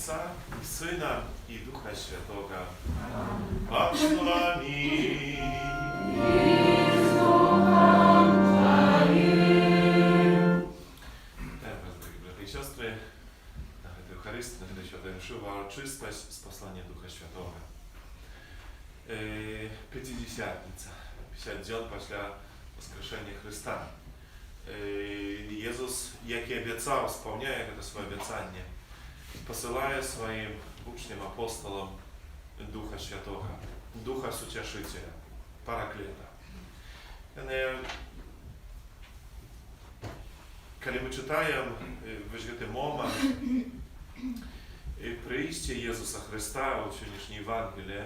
Отца и Сына и Духа Святого. Аминь. Siostry, na tej Eucharystii, na tej Świętej Mszy uroczystość z posłania Ducha Świętego. Pięćdziesiątnica, 50 dzień после воскрешения Христа. Jezus, jak i obiecał, spełniaje to swoje obiecanie, posyłaje swoim uczniom, apostolom Ducha Świętego, Ducha Sucieszyciela, Parakleta. Kiedy my czytaємо в момент приїзді Єсуса Христа у сьогоднішній Євангелії,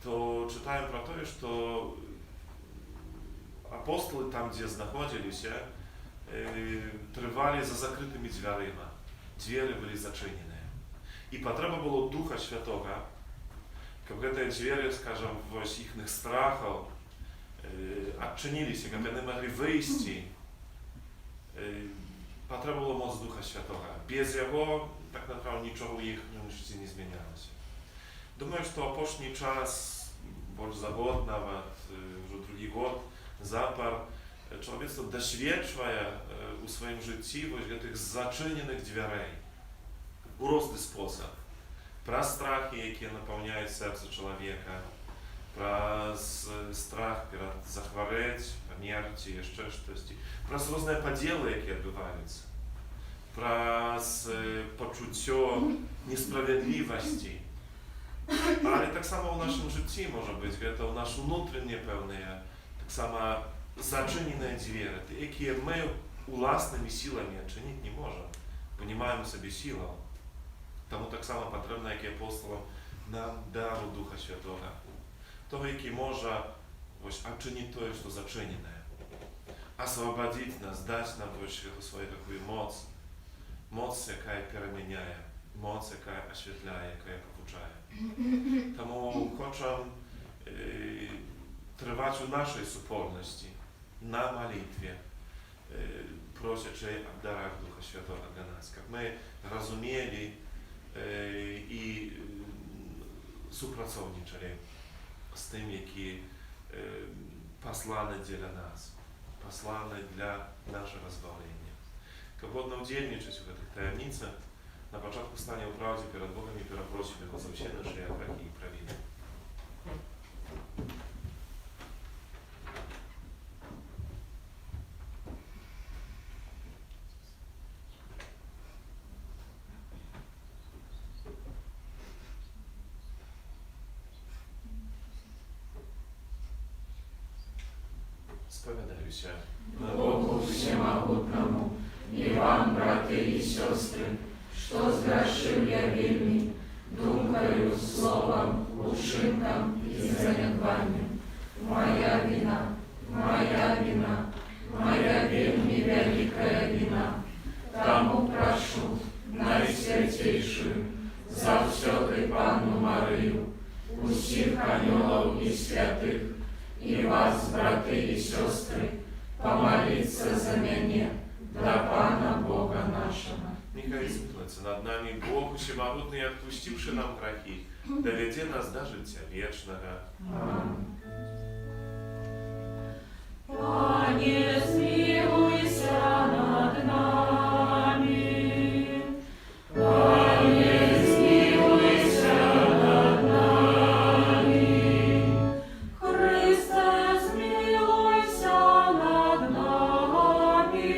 то читаємо про те, що апостоли там, де знаходилися, тривали за закритими дверима. Двері були зачинені. І потреба було Духа Святого, щоб ці двері, скажімо, з їхніх страхів відчинилися, щоб вони могли вийти. Potrzeba było moc Ducha Świętego. Bez Jego tak naprawdę niczego w ich życiu nie zmieniało się. Думаю, что опошний час, больше за год, nawet уже drugi год, запар, człowiectwo doświadcza u swoim życiu właśnie tych zaczynionych drzwi. U różny sposób. Przez strachy, jakie napełniają serce człowieka, przez strach przed zachorzeniem, śmierci, jeszcze coś. Przez różne podziały, jakie odbywają się. Przez poczucie niesprawiedliwości. Ale tak samo w naszym życiu może być, to nasze внутренnie pełne, tak samo zaczynione drzwi, jakie my własnymi siłami czynić nie możemy, bo nie mamy sobie siły. Тому tak samo potrzebne, jak apostolom, nam daru Ducha Świętego. Того, який може odczynić to, co zaczynione. Освободить нас, дать нам эту свою такую моц. Моц, яка переміняє, моц, яка освітляє, яка повчає. Тому хочемо тривати у нашій супольності, на молитві, просячи о дарах Духа Святого для нас, щоб ми розуміли і співпрацювали з тим, які послані для нас, послані для нашого збавлення. Godno udzielniczyć w tych tajemnicach, na początku stanie w prawdzie przed Bogiem i prosimy Go za wszystkie nasze grzechy i prawiny. Spowiadaj się Богу Всемогутному, и вам, браты и сестры, что сгрешил я вельми, думкою, словом, учинком и занедбанием. Моя вина, моя вельми великая вина. Тому прошу, Найсвятейшую, за всякой Панну Марию, усіх анgelов и святых, и вас, браты и сестры, помолиться за меня, dla Pana Boga naszego. Niechaj zmyślący nad nami Bóg Wszechmogutny, i odpuściwszy nam grzechy, dowiedzie nas do życia wiecznego. Amen. Panie, zmiłujся nad nami. Panie, zmiłujся nad nami. Chryste, zmiłujся nad nami.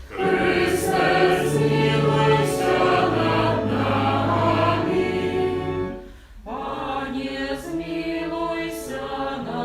Chryste, zmiłujся nad nami. Panie, zmiłujся nad nami.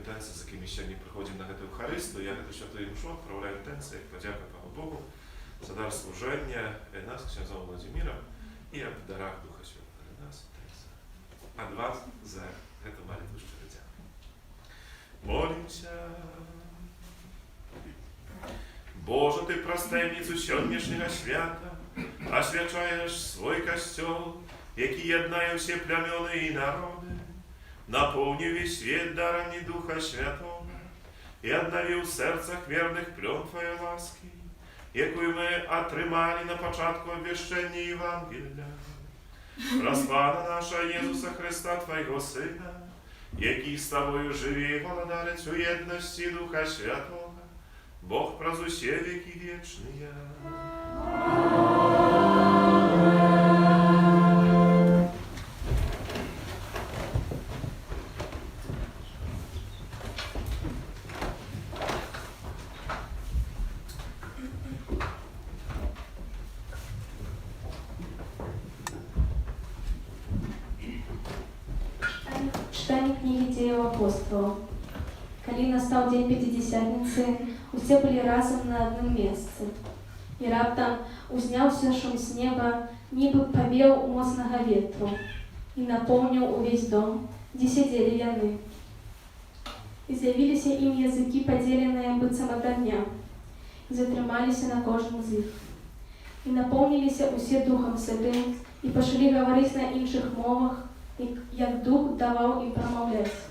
інтенції, з якими ще не приходимо на цю Евхаристію. Я цю святую мшу відправляю інтенції, як подяка Пану Богу за дар служення нас, князем Владимиром, і об дарах Духа Святого для нас. От вас за эту молитву щиро дякую. Молимся. Боже, Ти про таємницю сьогоднішнього свята освячаєш свой костел, який єднає всі племена і народи, наповнив весь світ дарами Духа Святого і обновив в серцях вірних плен Твоєї ласки, яку ми отримали на початку обвіщення Євангелія. Про Пана нашого Єсуса Христа, Твоєго Сина, який з Тобою живе і володарить у єдності Духа Святого, Бог про усе веки вечные. Читание книги Деял апостолов. Калі настаў дзень Пятидесятницы, усе былі разам на адным месцы. І раптам узняўся шум з неба, нібы павеў моцнага ветру, і напоўніў увесь дом, дзе сядзелі яны. І з'явіліся ім языкі, падзеленыя быццам ад агня, і затрымаліся на кожным з іх. І напоўніліся усе Духам Святым, і пачалі гаварыць на іншых мовах, як Дух даваў ім прамаўляць.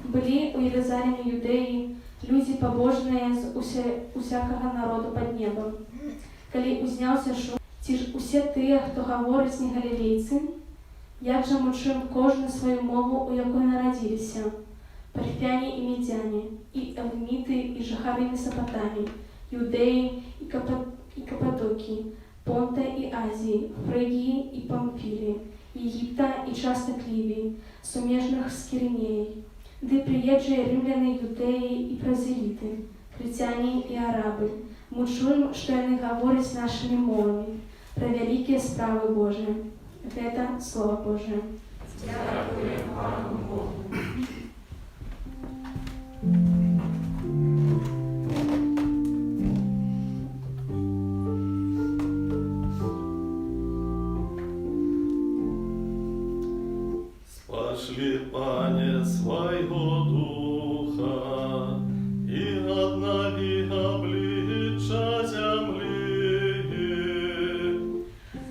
Былі ў Єрусалімі юдэі, людзі пабожныя з усякага народу пад небам. Калі узняўся шум, ці ж усе тыя, хто гаворыць, не галілейцы? Як жа мы чуем кожны сваю мову, у якой нарадзіліся? Парфяне і медзяне, і эламіты, і жыхары Месапатаміі, юдэі і Кападокіі, Понта і Азіі, Фрыгіі і Памфіліі, Егіпта і частак Лівіі, сумежных з Кірінеяй, ды прыезджыя рымляны, юдэі і празеліты, крыцяне і арабы. Мы чуем, што яны гавораць нашымі мовамі пра вялікія справы Божыя. Гэта Слова Божие. Дякуємо Пану Богу. Спошли, Пане, своего Духа, и обнови обличья земли.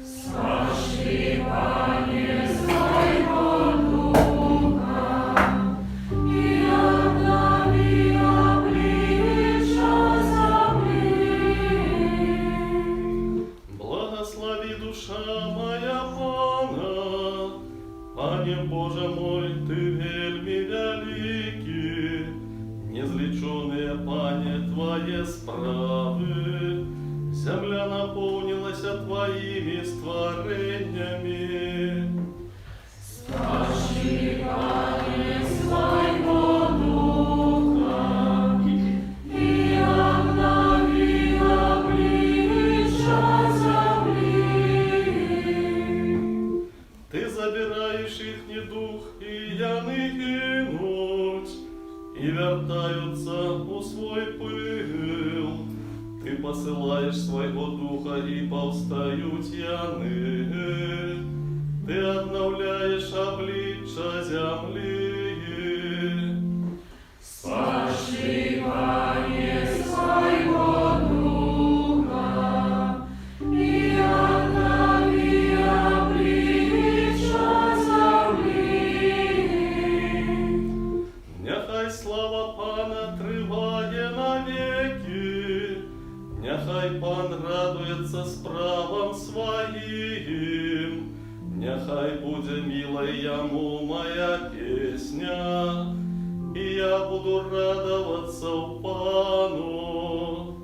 Спошли, Пане, своего Духа, и обнови обличья земли. Благослови, душа моя, Пана, Пане Боже мой, Ты вельми великий, незлеченные, Пане, Твои справы, земля наполнилась Твоими створениями. Спошли, Пане, своего Духа, и обнови обличья земли. Ты забираешь их дух, и яны гинуть, и вертаются у свой пыл. Ты посылаешь своего духа, и повстают яны. Ты обновляешь обличья земли. Спошли, Пане, своего Духа, и обнови обличья земли. Нехай слава Пана триває навеки, нехай Пан радується справам своим, нехай буде милой Йому моя песня, и я буду радоваться в Пану.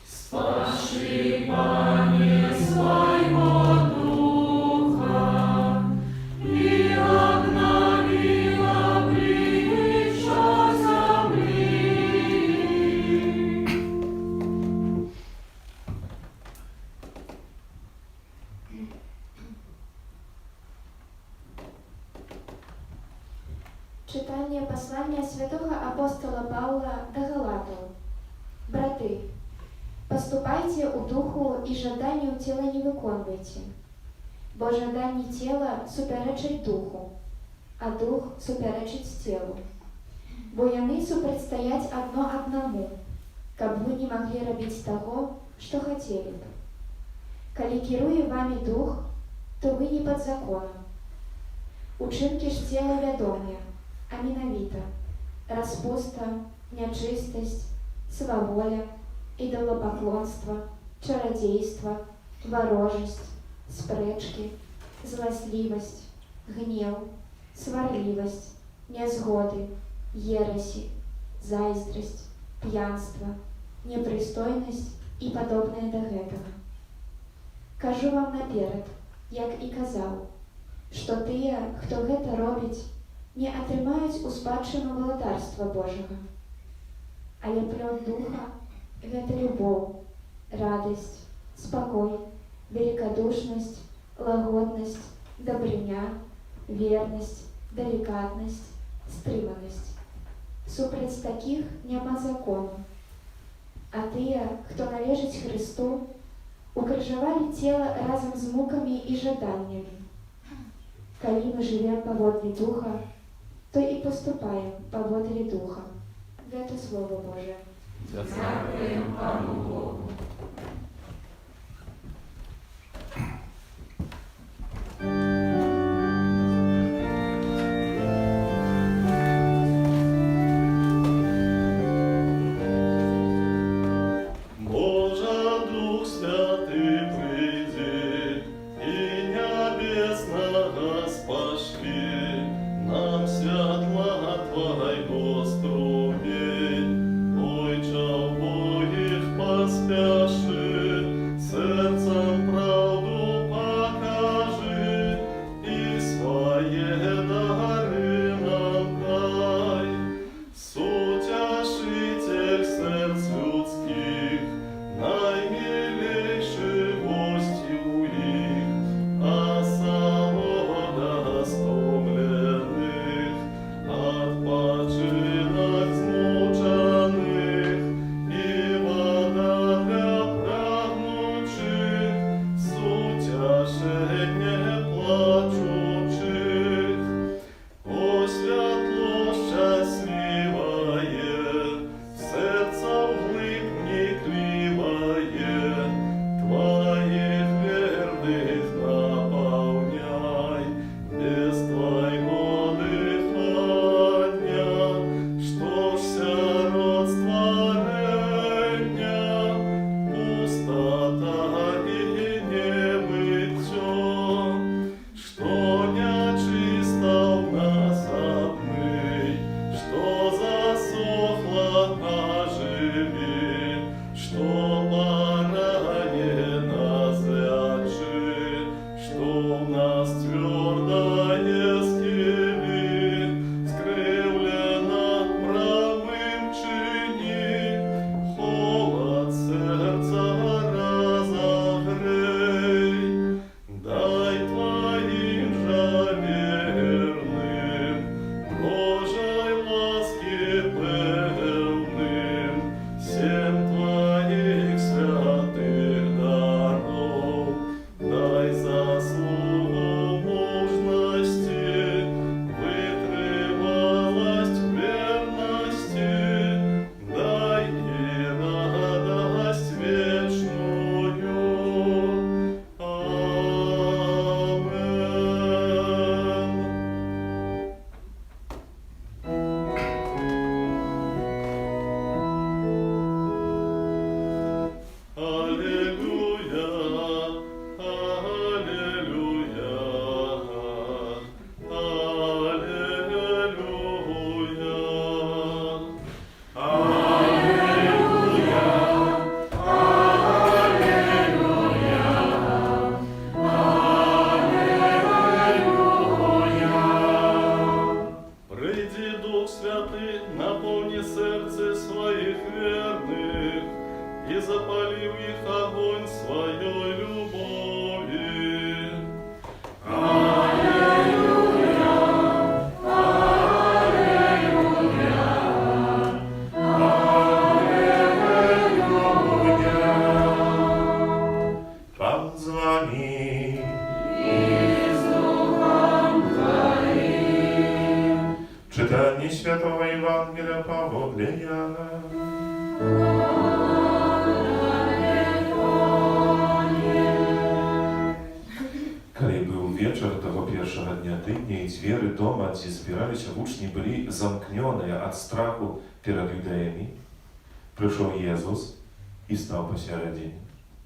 Спошли, Пане, своего Духа, и обнови обличья земли. Читание послания святого святого апостола Павла до Галатов. Браты, поступайте у духу і жаданню тіла не виконуйте, бо жаданні тіла суперечать духу, а дух суперечить тілу. Бо яны супрацьстаяць одно одному, каб вы не могли робить того, что хотели бы. Калі кіруе вами дух, то вы не под законом. Учынкі ж цела вядомыя, а менавіта распуста, нячыстасць, сваволя, ідалапаклонства, чарадзейства, варожасць, спрэчкі, зласлівасць, гнеў, сварлівасць, нязгоды, ерасі, зайздрасць, п'янства, непрыстойнасць і падобнае да гэтага. Кажу вам наперад, як і казаў, што тыя, хто гэта робіць, не атрымаюць у спадчыну валадарства Божага. Але плён духа – гэта любоў, радасць, спакой, великодушнасць, лагоднасць, дабрыня, вернасць, далікатнасць, стрыманасць. Супраць такіх няма закону. А тыя, хто належыць Христу, укрыжавалі цела разам з мукамі і жаданнямі. Калі мы жывем паводле духа, то і поступаем паводле духа. Гэта Слово Божие. Дякуємо Пану Богу. Боже, Дух Святый, приди, и небесного спашли, нам святла Твоего струби, Ойча в Богих поспяши. modlenia. Kiedy był wieczór tego pierwszego dnia tygodnia i drzwi doma, gdzie zbierali się uczni, byli zamknione od strachu przed Judejami, przyszedł Jezus i stał pośrodku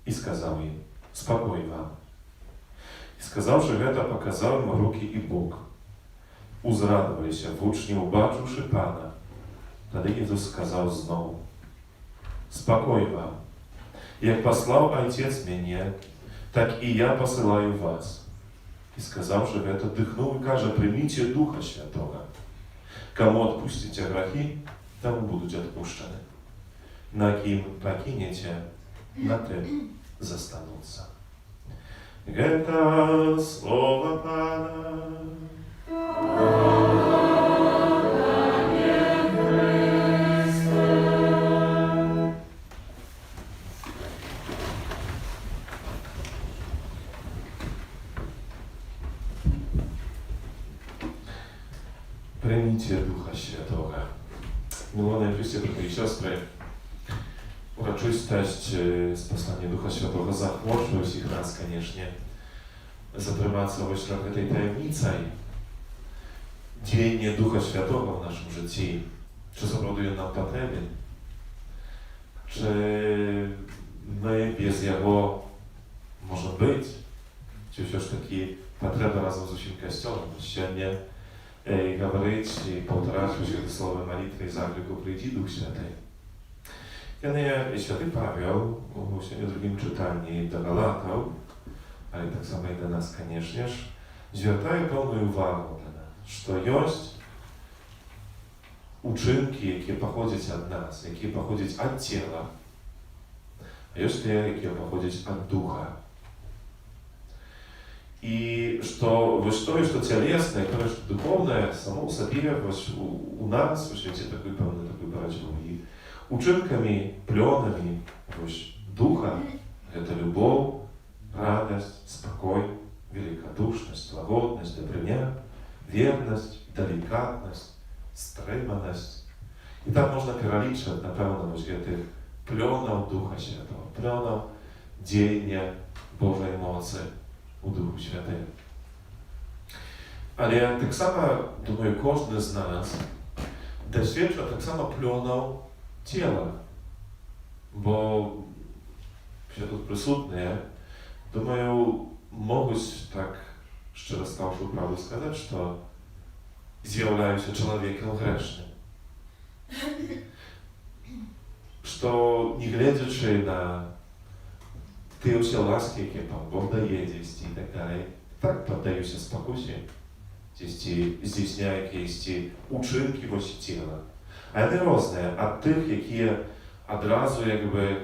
i сказал im: spokój wam. I сказавши это, показал им руки и бок. Узрадовались учни, убачивши Пана. Тогда Иисус сказал снова: спокой вам. Як послал Отец меня, так и я посылаю вас. И сказавши это, дыхнул и каже: примите Духа Святого. Кому отпустите грехи, тому будут отпущены. На ким покинете, на тем застанутся. Это слово Пана. Прийміть Духа Святого. Милоне Христі, брати і сестри, uroczystość posłania Ducha Świętego zachłoczyła всіх nas, конечно, zatrywać cały środek tej tajemnicy. Dzielenie Ducha Świętego w naszym życiu, czy zawoduje nam potrzebny, czy my bez Jego możemy być, czy wciąż takie potrzeby razem z усім Kościołem. Dzisiaj говорить и повторять Святое Слово молитвы из Англику «Приди, Дух Святый». Święty Paweł w drugim czytaniu do Galatów, ale tak samo i do nas, конечно, zwracają pełną uwagę na nas, że jest uczynki, jakie pochodzą od nas, jakie pochodzą od ciała, a jest te, jakie pochodzą od ducha. И что телесное, то, что духовное, само собой у нас, в свете такой певной, такой боротьбы, учинками, пленами духа, это любовь, радость, спокой, великодушность, лагодность, доброня, верность, деликатность, стриманность. И там можно переличить, напевно, этих пленов Духа Святого, пленов деяния Божьей моcy у Духу Świętym. Ale tak samo, думаю, każdy z nas doświadcza tak samo ploną ciała, bo się tu присутnie, думаю, mogą tak szczerze stałszą prawdę сказать, że zjawiają się człowiekiem grzesznym. Że nie глядячи на te все ласки, jakie Pan Bóg daje dzieci i tak dalej, tak poddają się spokusie. Здійсняє якісь uczynki właśnie ciała. A one różne, od tych, jakie od razu jakby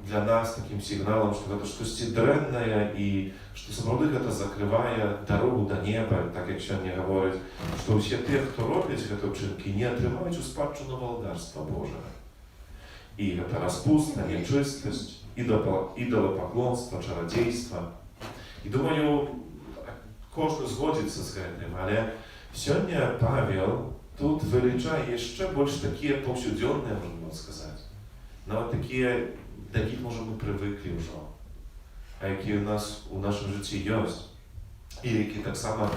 dla nas takim sygnałem, że to coś drenne i że naprawdę to zakrywa drogę do nieba, tak jak się nie mówi, że wszyscy tych, kto robią te uczynki, nie otrzymają uspłaczonego władarstwa Bożego. I to rozpustna, nieczystość, idolopokłonstwo, czarodziejstwo. I думаю, każdy zgodzi się z tym, ale dzisiaj Paweł tu wylicza jeszcze больше takie powszechne, można сказать. Nawet takie, do jakich możemy przywykli już. A jakie u naszym życiu jest. I jakie tak samo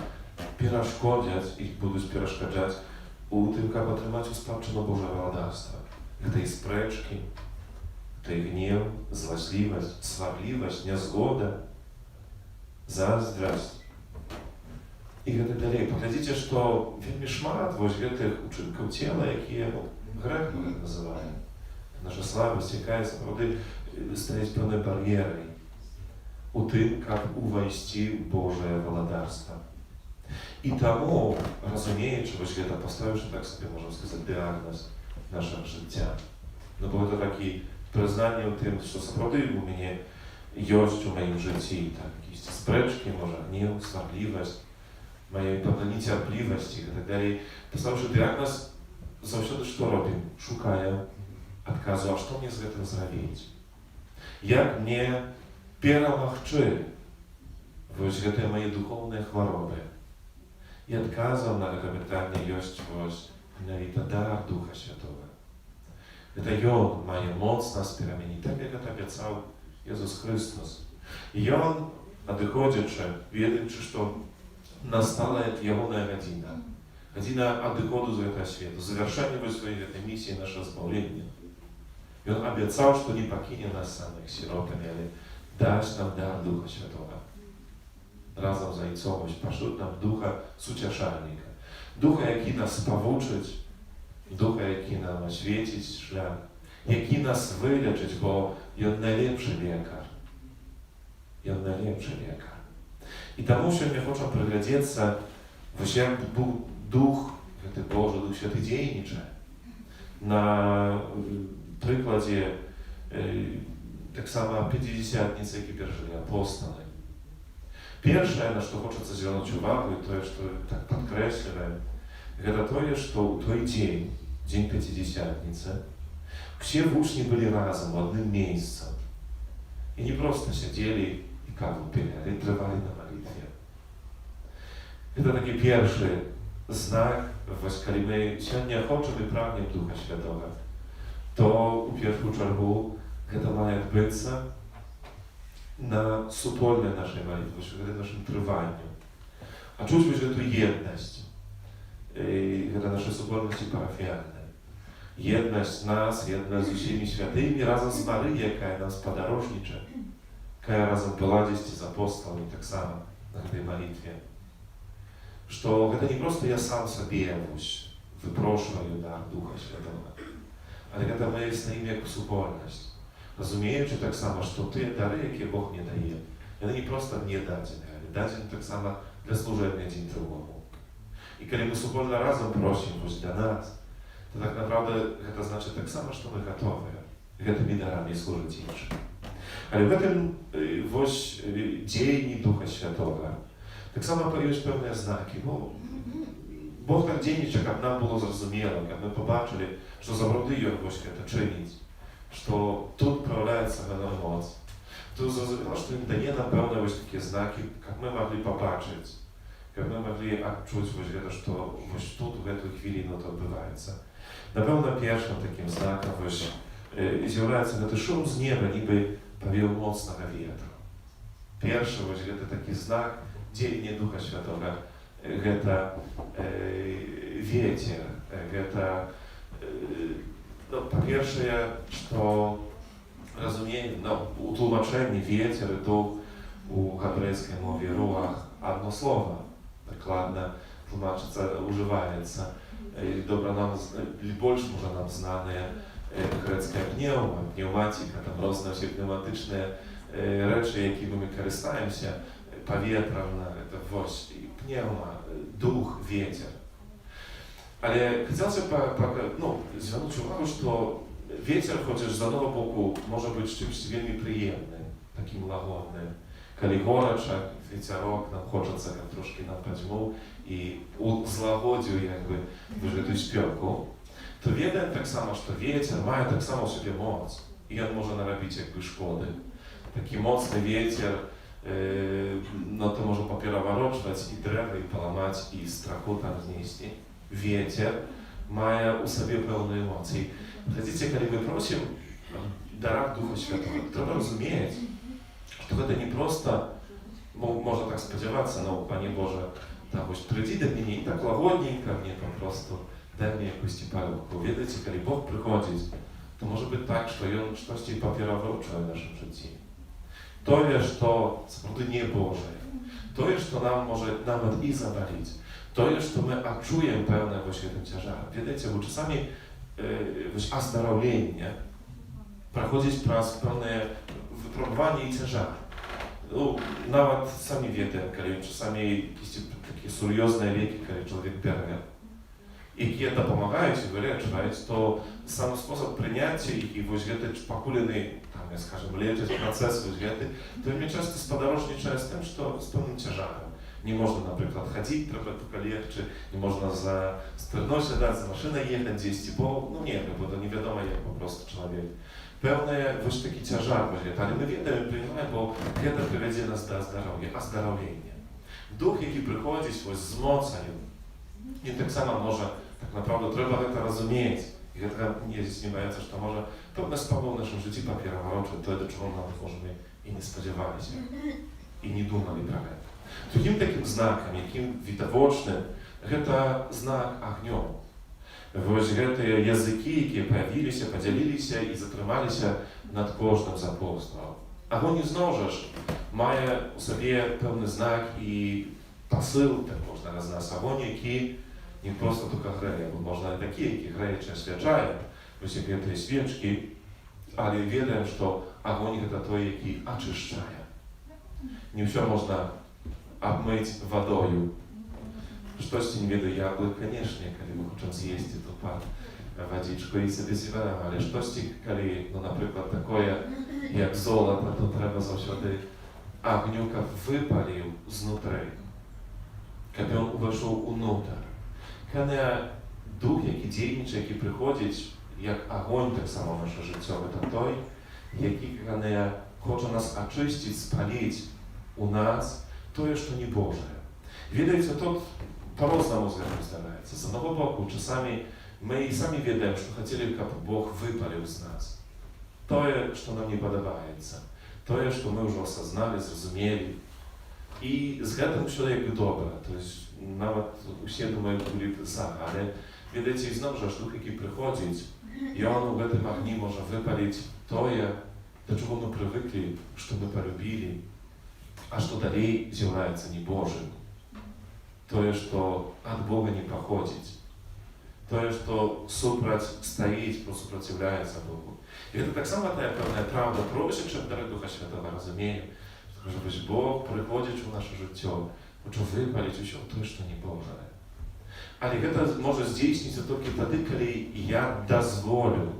przeszkadzać i będą przeszkadzać u tym, aby otrzymać uspłaczonego Bożego władarstwa. Tej spreczki, tej gniew, złośliwość, swabliwość, niezgoda, zazdrość. I tak dalej. Poglądajcie, że to wielmi szmat właśnie tych uczynków ciała, jakie grzech nazywają. Nasza słabość, jaka jest naprawdę staje się pewną barierą u tym, jak uwejść w Boże władarstwo. I temu rozumieję, czy właśnie to postawisz, tak sobie możemy сказать, diagnoz naszego życia. No bo to takie przyznanie o tym, że naprawdę u mnie jest w moim życiu, tak, jakieś spreczki, może gniew, swabliwość, moja pewna niecierpliwość i tak dalej. Postawisz diagnoz, zawsze co robię? Szukaję odkazu, a co mnie z tym zrobić? Jak mnie перемогти w te moje duchowne choroby? I odkazał na to pytanie jest mianowicie dar Ducha Świętego. Это Он має моc nas переменить, так як это обіцяв Ісус Христос. І Он, надходячи, вірячи, що настала Його година. Година відходу з цього світу, завершення своєї місії, наше збавлення. И Он обещал, что не покинет нас самых сиротами, але даст нам дар Духа Святого. Разом за Ісом пошлють нам Духа Сутішальника. Духа, який нас повучить, Духа, який нам освітить шлях, який нас вилечить, бо Він найліпший лікар. Він найліпший лікар. І тому, що ми хочемо приглядатися, як Дух, Божий Дух Святий діє, на przykładzie tak samo Pięćdziesiątnicy, jak i pierwszej apostoły. Pierwsze, na co chcę zwrócić uwagę, to jest, że tak podkreślam, to jest, że w ten dzień, Dzień Pięćdziesiątnicy, wszyscy uczni byli razem w jednym miejscu. I nie prosto siedzieli i kawę pili, ale trwali na modlitwie. To taki pierwszy znak, kiedy my dzisiaj chcemy pragniemy Ducha Świętego. To u pierwszą czergu to ma odbyć się na wspólnej naszej modlitwie, na naszym trwaniu. A czuć że to jedność, to nasze wspólności parafialne. Jedność nas, jedność z wszystkimi świętymi, razem z Maryją, jaka nas podróżniczy, jaka razem była gdzieś z apostolami, tak samo na tej modlitwie. Że to nie просто ja sam sobie wyproszę dar Ducha Świętego. Ale to my jest na imię jak wspólność. Rozumiecie tak samo, że te dary, jakie Bóg nie daje, one nie prosto nie dadzą, ale dadzą tak samo dla służenia dzień drugiemu. I kiedy my wspólnie razem prosimy dla nas, to tak naprawdę to znaczy tak samo, że my gotowi tymi darami służyć innym. Ale w tym dzień Ducha Świętego tak samo pojawiają pewne znaki, bo Bóg tak dziennie, jak nam było zrozumiałe, jak my zobaczyli, że zawrody ją właśnie to czynić, że tu proleca na moc. Tu zrozumiało, że im daje na pełne właśnie takie znaki, jak my mogli popatrzeć, jak my mogli odczuć właśnie to, że właśnie tu w tej chwili no to odbywa. Na pewno pierwszym takim znakiem właśnie zjawiaється to szum z nieba, niby powieł mocnego wiatru. Pierwszy właśnie to taki znak dzielenia Ducha Świętego. Это ветер, это, no, po pierwsze, что разумеем, no, у tłumaczeniu ветер и дух у hebrejskiej mowie ruach одно слово, dokładnie tłumaczyca, używается. Dobra nam, больше może nam znane grecka pneuma, pneumatika, tam różne się pneumatyczne rzeczy, jakimi my korzystajemy się, powietrze, to właśnie pneuma, duch, ветер. Ale chciałbym zwrócić uwagę, że ветер, chociaż z jednego boku może być czymś wielmi przyjemnym, takim łagodnym. Kiedy gorączek, wiaterok, nam хочется troszkę nam podźmą i złagodził jakby wyżytą śpioku, to wiemy tak samo, że ветер ma tak samo w sobie moc i on może narobić jakby szkody. Taki mocny ветер, no to może papierowa roczwać i drzewo i połamać i strachu tam znieść. Ветер ma u sobie pełne emocji. Widzicie, kiedy my prosimy darach Ducha Świętego, trzeba rozumieć, że to nie prosto, można tak spodziewać się, no Panie Boże, tak choć przyjdzie do mnie i tak łagodniejko mnie po prostu, daj mi jakąś paluchę. Wiecie, kiedy Bóg przychodzi, to może być tak, że On coś papierowo uczył w naszym życiu. To jest to, co nie Boże. To jest to nam może nawet i zawalić. To jest to my czujemy pełne właśnie ten ciężar. Wiecie, bo czasami ozdrowienie przechodzić przez pełne wypróbowanie i ciężar. No, nawet sami wiedzą, kiedy czasami jakieś takie seriozne leki, kiedy człowiek bierze. I kiedy pomagają się wyleczyć, to sam sposób przyjęcia ich i właśnie te szpakuliny, tam, скажем, leczyć proces właśnie, to mnie często spodorożnicze z tym, że to z pełnym ciężarem. Nie można na przykład chodzić trochę po kalierczy, nie można za sternosie dać, za maszynę jechać gdzieś, bo no nie wiem, bo to nie wiadomo jak po prostu człowiek. Pełne właśnie taki ciężar właśnie, ale my wiemy, przyjmujemy, bo kiedy prowadzi nas do ozdrowienia. Duch, jaki przychodzi, wzmocnił. I tak samo może Tak naprawdę trzeba to rozumieć. I to nie jest nie mające, że to może pewne sprawy w naszym życiu papierowo, to do czego nawet możemy i nie spodziewali się. I nie думали про это. Другим таким знаком, яким відавочним, гэта знак агнём. Вось гэтыя языкі, якія паявіліся, падзяліліся і затрымаліся над кожным з апосталаў. Агонь зноў жа ж мае ў сабе пэўны знак і пасыл, так можна назваць агонь, які не проста только грэе, бо можна і такі, які грэючы асвячае, вось як гэтыя свечкі, але ведаем, што агонь гэта той, які ачышчае. Не ўсё можна абмыць вадою. Штосьці не ведаю, яблык, канешне, калі мы хочам з'есці, то па вадзічку і сабе з'едаем, але штосьці, калі, ну, напрыклад, такое, як золата, то трэба заўсёды агню, каб выпаліў знутры, каб ён увайшоў унутр. Калі дух, які дзейнічае, які прыходзіць, як агонь, так само наше жыццё, гэта той, які, калі хоча нас ачысціць, спаліць у нас тое, што не Божае. Ведаеце, тут по-рознаму з гэтым здараецца. З аднаго боку, часамі мы і самі ведаем, што хацелі, каб Бог выпаліў з нас. Тое, што нам не падабаецца. Тое, што мы ўжо асазналі, зразумелі. І з гэтым ўсё як бы добра. То есть, нават усе думаюць, былі б за. Але, ведаеце, і зноў жа дух, які прыходзіць, і он у гэтым агні можа выпаліць тое, да чаго мы прывыклі, што мы палюбілі, а што далей з'яўляецца не Божым. Тое, што ад Бога не паходзіць. Тое, што супраць стаіць, супраціўляецца Богу. І гэта таксама тая пэўная правда просіць, чым дары Духа Святого разумеем, што Бог прыходзіць у наша жыццё, хоча выпаліць усё тое, што не Божае. Але гэта можа здзейсніцца толькі тады, калі я дазволю,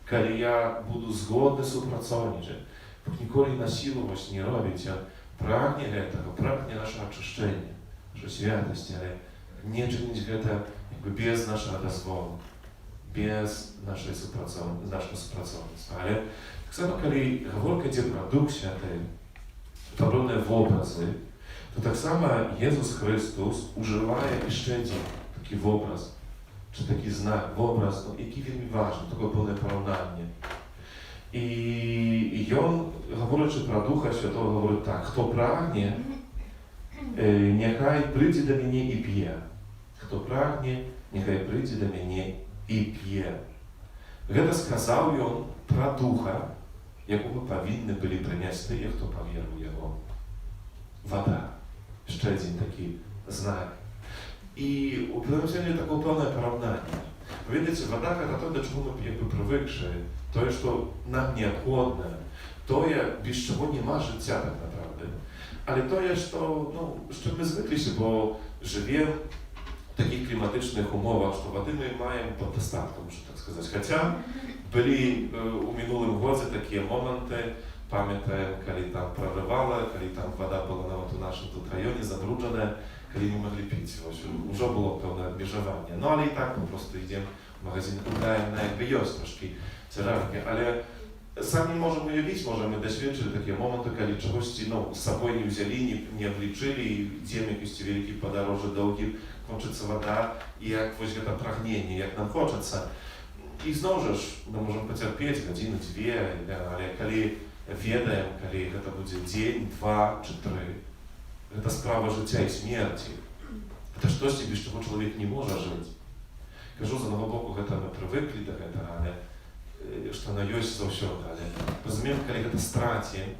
калі я буду згодны супрацоўнічаць. Бог ніколі на сілу вось не робіць, а прагне гэтага, прагне нашага ачышчэння, нашай святасці, але не чыніць гэта без нашага дазволу, без нашага супрацоўніцтва. Але так само, калі гаворка ідзе пра Дух Святы, падобныя вобразы, то так само Езус Христос ужывае яшчэ адзін такі вобраз, чи такі знак, вобраз, які вельмі важны, таке пэўнае параўнанне. І ён, гаворачы пра Духа Святого, гаворыць так: хто прагне, няхай прыйдзе да мяне і п'е. Хто прагне, няхай прыйдзе да мяне і п'е. Гэта сказаў ён пра Духа, якога павінны былі прыняць тыя, хто паверыў у яго. Вада. Яшчэ адзін такі знак. І у прынамсі такое пэўнае параўнанне. Ведаеце, вода гэта тое, да чаго мы як бы прывыкшы, тое, што нам неабходна, тое, без чаго няма жыцця так naprawdę. Але тое, што, ну, з чым мы звыкліся, бо жывем в таких кліматычных умовах, што вады мы маем пад дастаткам, можна так сказаць. Хаця былі у мінулым годзе такія моманты, памятаем, калі там прорывала, калі там вода была нават у нашым тут раёне забруджаная, калі не могли піць. Ужо было пэўнае абмежаванне. Ну, але і так мы просто ідзем в магазин, купляем на якби ёсць трошкі цяжаркі. Але самі можам уявіць, можа, мы дасведчылі такія моманты, калі чагосьці, ну, з сабой не ўзялі, не аблічылі, ідзем якісьці вялікі падарожжа доўгі, кончыцца вода, і як вось гэта прагненне, як нам хочацца. І зноў жа ж, мы можам пацярпець гадзіну, дзве, але калі ведаем, калі гэта будзе дзень, 2 чи 3, гэта справа жыцця і смерці. Гэта штосьці, без чаго чалавек не можа жыць. Кажу, з аднаго боку, гэта мы прывыклі да гэтага, але што яно ёсць заўсёды. Але разумеем, калі гэта страцім,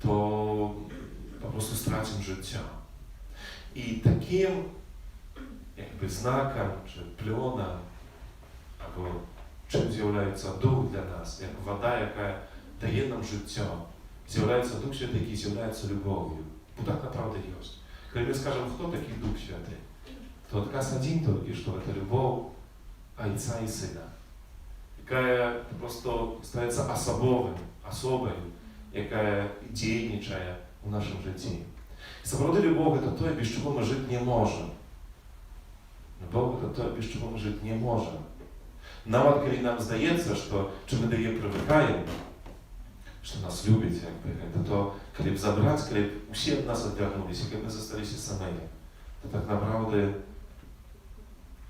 то папросту страцім жыццё. І такім якби знакам чи плёнам, або чым з'яўляецца дух для нас, як вода, якая дае нам жыццё, з'яўляецца Дух Святы, які з'яўляецца любов'ю. Бо так направда ёсць. Калі мы скажам, хто такі Дух Святы, то адказ адзін толькі, што гэта любоў Айца і Сына, якая просто стаецца асобай, якая дзейнічае ў нашым жыцці. І сапраўды любоў гэта тое, без чаго мы жыць не можам. Любоў гэта тое, без чаго мы жыць не можам. Нават калі нам здаецца, што чым мы да яе прывыкаем, што нас любіць, якби, гэта то, калі б забраць, калі б усе ад нас адвярнуліся, калі б мы засталіся самыя, то так направды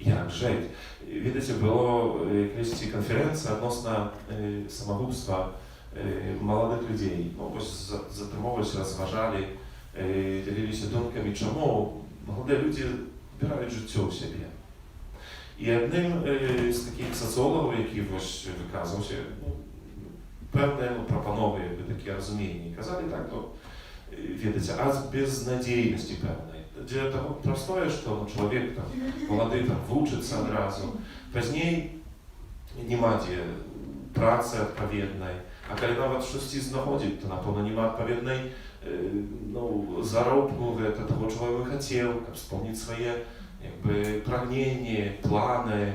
jak żyć. Wiecie, było kiedyś konferencja odnośnie samobójstwa młodych ludzi. No, bo zatrzymało się, rozważali, dzielili się duмками, czemu młode ludzie wybierają życie u siebie. I jednym z takich socjologów, jaki wykazał się, pewne proponowy takie rozumienie. Kazali tak, to wiecie, a beznadziejności pewnej. Gdzie to prostoje, że człowiek tam, młody tam włóczyться od razu. Później nie ma gdzie pracy odpowiedniej, a kiedy nawet wszyscy znachodzi, to na pewno nie ma odpowiedniej zarobku, tego człowiek chciał, wspomnieć swoje jakby pragnienie, plany,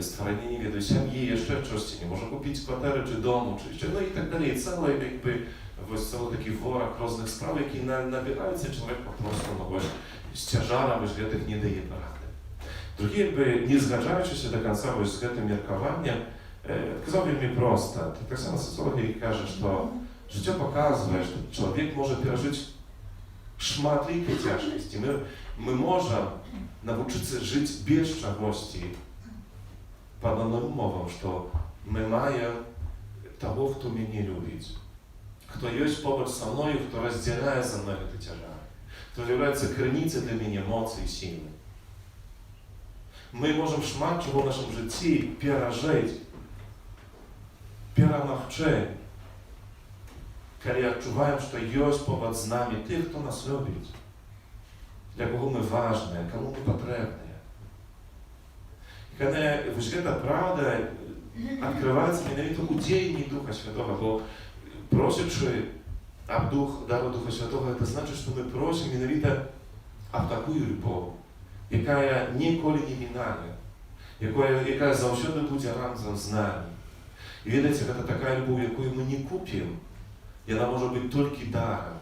stworzenie, nie wiem, семьи, jeszcze coś, nie może kupić kwatery czy domu, czy jeszcze, no i tak dalej, cały jakby, cały taki worek różnych spraw, jaki nabierający człowiek po prostu, no właśnie, z ciężarem, że tych nie daje rady. Drugi jakby, nie zgadzający się do końca z tym mierkowaniem, kazał mi prosto, tak samo socjologii każe, że życie pokazuje, że człowiek może przeżyć szmatlikie ciężkości. My możemy nauczyć się żyć bez szczególności, pod umową, że my mamy tego, kto mnie nie lubi, kto jest poboć ze mną, kto rozdziela ze mną te ciężary, kto jest granicą dla mnie mocy i siły. My możemy szmat czego w naszym życiu przeżyć, przenawczyć, kiedy odczuwają, że jest poboć z nami tych, kto nas lubi, dla kogo my ważne, komu my potrzebne. Kiedy ta prawda odkrywaється mianowicie u dziejni Ducha Świętego, bo prosić об дару Духа Святого, to znaczy, że my prosimy mianowicie об taką любов, яка ніколи не минає, яка завжди буде разом з нами. І видите, це така любов, яку ми не купимо, і вона може бути тільки даром,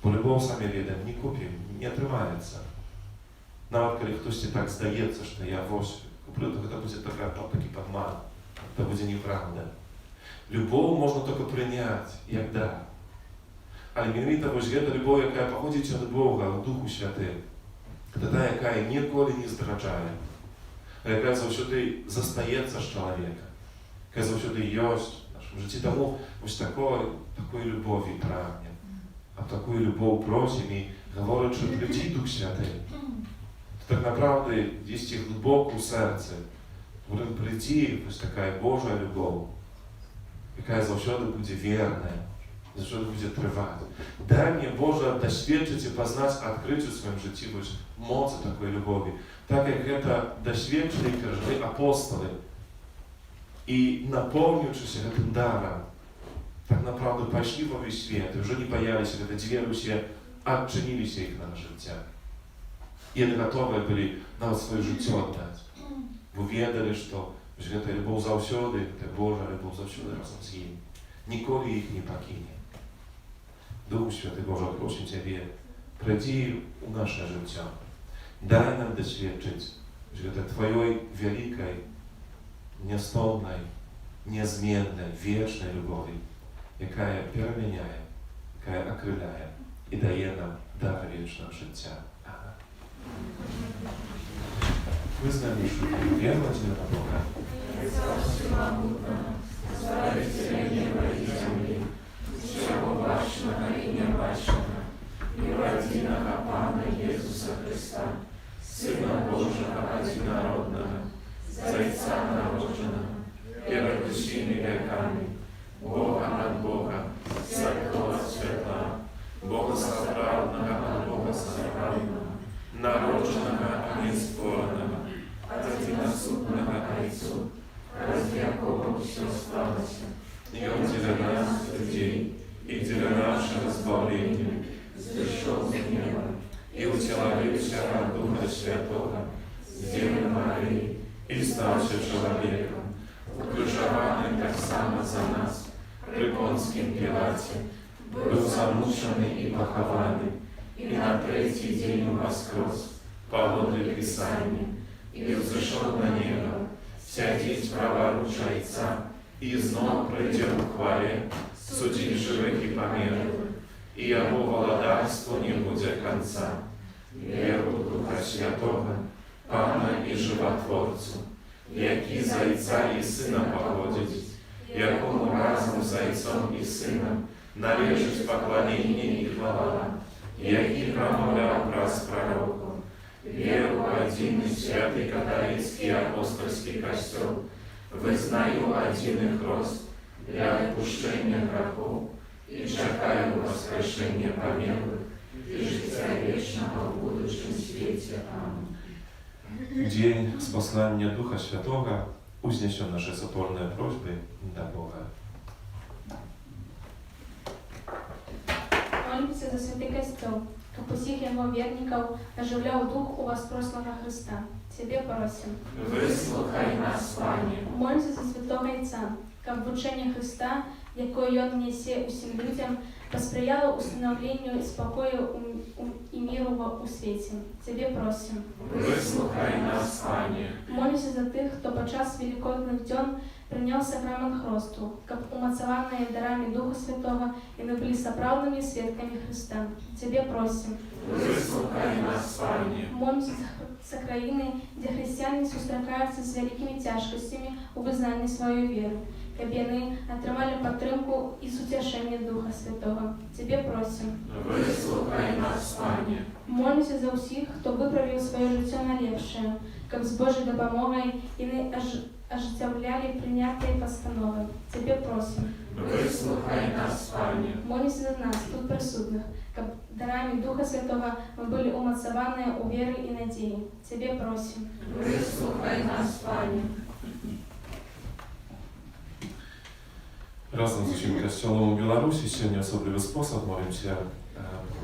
бо любов, самі видимо, не купимо, не отримається. Навіть коли хтось так здається, що я ось куплю, то це буде такий подман, це буде неправда. Любов можна тільки прийняти, як дар. Але mianowicie ta любов, яка походить від Бога, від Духу Святим, це та, яка ніколи не здраджає, яка завжди зостається з чоловіка, яка завжди є в нашому житті. Тому ось такої любові прагнемо. А таку любов просимо і говорить, що прийти Дух Святий. Так naprawdę jest ich głęboko w sercu, w którym przyjdzie taka Boża любов, jaka zawsze będzie wierna, zawsze będzie trwać. Daj mnie Boże doświadczyć i poznać, odkryć w swoim życiu mocy takiej lubowi, tak jak to doświadczyli i przeżyli apostoły i napełnił się tym darem. Tak naprawdę poszli w owy świat, już nie bojali się, te drzwi się odczynili się ich na życie. I oni gotowi byli nawet swoje życie oddać, bo wiedzieli, że ta любов zawsze, ta Boża любов zawsze razem z nim. Nikogo ich nie покиnie. Duchu Święty Boże, proszę Ciebie, przyjdź u nasze życie. Daj nam doświadczyć, że to Twojej wielkiej, niestądnej, niezmiennej, wiecznej lubowi, jaka przemienia, jaka okryla i daje nam dar wiecznego życia. Amen. Wyznamy szukamy wierność dla Boga. Zbawiciele nieba i ziemi, Ciało Waszego i nie Waszego, i rodzinnego Pana Jezusa Chrysta, Syna Bożego Jedynorodnego, Zajca narodzonego, przed wszystkimi wiekami, Boga nad Boga, Światła Światła, Boga Stwórnego nad Boga Stwórnego, narodzonego a niestworzonego, jednosłównego Ojcu, z Jakoba się stało się. I on dla nas ludzi, i dla naszego zbawienia, zeszł z nieba i ucielebił się od Ducha Świętego, z Dziewy Maryi i stał się człowiekiem, ukrzyżowanym tak samo za nas, przy Pąckim Piłacie, był zamuczony i pochowany, i na trzeci dzień woskres, powodły Pisania, i wzeszł na niebo, siedzieć praworucza Ojca, i znowu przyjdzie w chwale, sądzić żywych i pomierłych, i Jego władarstwo nie będzie końca. Wierzę w Ducha Świętego, Pana i Żywotwórcu, jaki z Ojca i Syna pochodzi, jakomu razem z Ojcem i Synem należeć poklonienie i chwała, jaki pромовляв przez proroków, wierzę w jedyny święty katolicki apostolski Kościół, wyznaję jedyny chrzest dla odpuszczenia grzechów i czekaję woskrzeszenia pomięłych i życia wiecznego w budущym świecie. Amen. Dzień z posłania Ducha Świętego uzniesią nasze sopolne prośby do Boga. Молимся за святый костел, как усіх его верников оживлял дух у воскресного Христа. Тебе просим. Выслухай нас, Пане. Молимся за святого Яйца, как в учении Христа, якое он несе усім людям, посприяло установлению спокою и миру у свете. Тебе просим. Выслухай нас, Пане. Молимся за тих, хто по час великодних днів прийняв сакрамент хресту, как умацованные дарами Духа Святого, и мы были соправдными свидками Христа. Тебе просим. Выслухай нас, Пане. Молимся за країни, де християни зустрічаються з великими тяжкостями у визнанні своєї віри, щоб вони отримали підтримку і утішення Духа Святого. Тебе просим. Выслухай нас, Пане. Молимся за усіх, хто виправив своє життя на ліпше, як з Божою допомогою і не оживляли прийнятые постанови. Тебе просим. Выслухай нас, Пане. Молимся за нас, тут присутних, как дарами Духа Святого мы были умацованы у веры и надеи. Тебе просим. Выслухай нас, Panie. Razem z усім kościołem u Białorusi się w nieosobliwy sposób modlimy się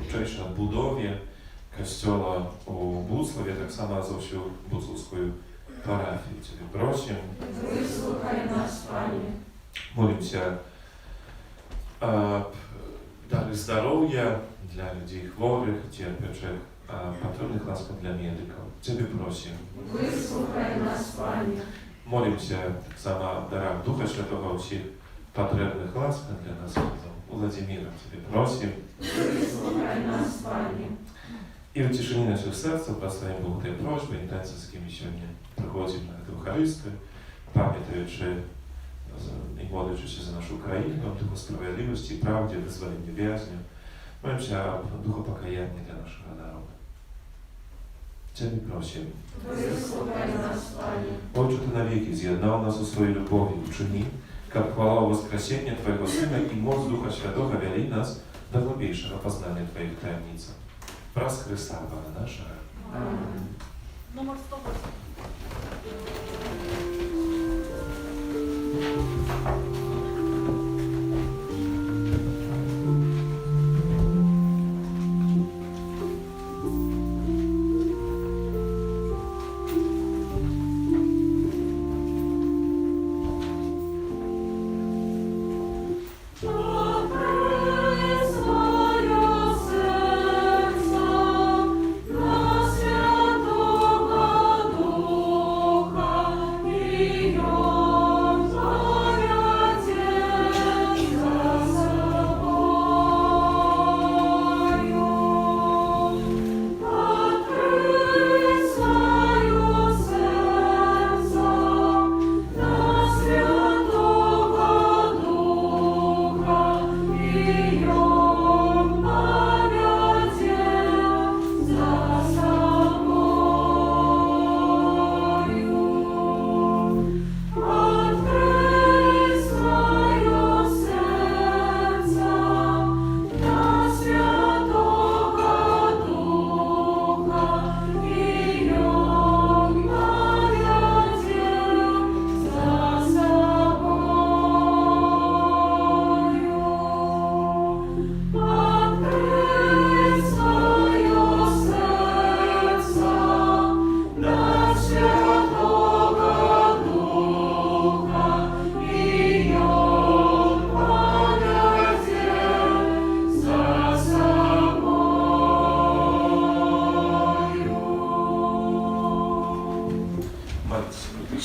wczorajszej odbudowie kościoła u Budzłowie, tak samo z osią budzłowską parafię. Ciebie prosimy. Wysłuchaj nas, Panie. Modlimy się dary zdrowia dla ludzi chorych, cierpiących, patrolnych łaskaw dla medyków. Ciebie prosimy. Wysłuchaj nas, Panie. Modlimy się tak samo darach Ducha Świętego usich потребных ласках для нас, Владимира, Тебе просим. Wysłuchaj nas, Panie. И в тишине наших сердц поставим Богу те просьбы, интенции, с кем сегодня проходим на эту Евхаристию, памятуючи и молячись за нашу Украину, об Духу справедливости и правде, вызволения вязню, молимся об Духу покаяния для нашего народа. Ciebie prosим. Wysłuchaj nas, Panie. Ojcze, Ty навеки з'єднав нас у своей любови, учини, как хвала воскресения Твоего Сына и моц Духа Святого вели нас до глубейшего познания Твоих таинниц. Прас Христа, Пана нашего. Amen. Номер 108.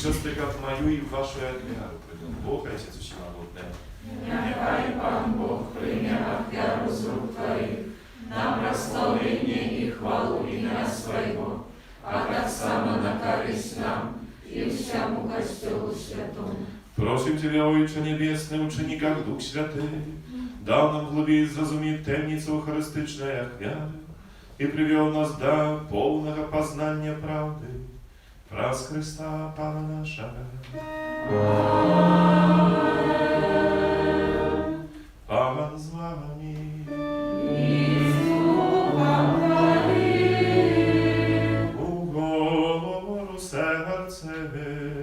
Siostry, maju i wasze wiary przyjdą. Bóg, Ojciec Wszechmogący. Niechaj Pan Bóg przyjmie ofiarę z rąk Twoich, na prosławienie i chwałę imienia swojego, a tak samo na koryść nam i wszemu Kościołu świętemu. Просим Тебя, Отче Небесный, учениках Дух Святый, дал нам глубее зразуметь темницу харистичной вяри и привел нас до полного познания правды. Праз Христа Пана нашего. Пан з вами. У говору серцеве.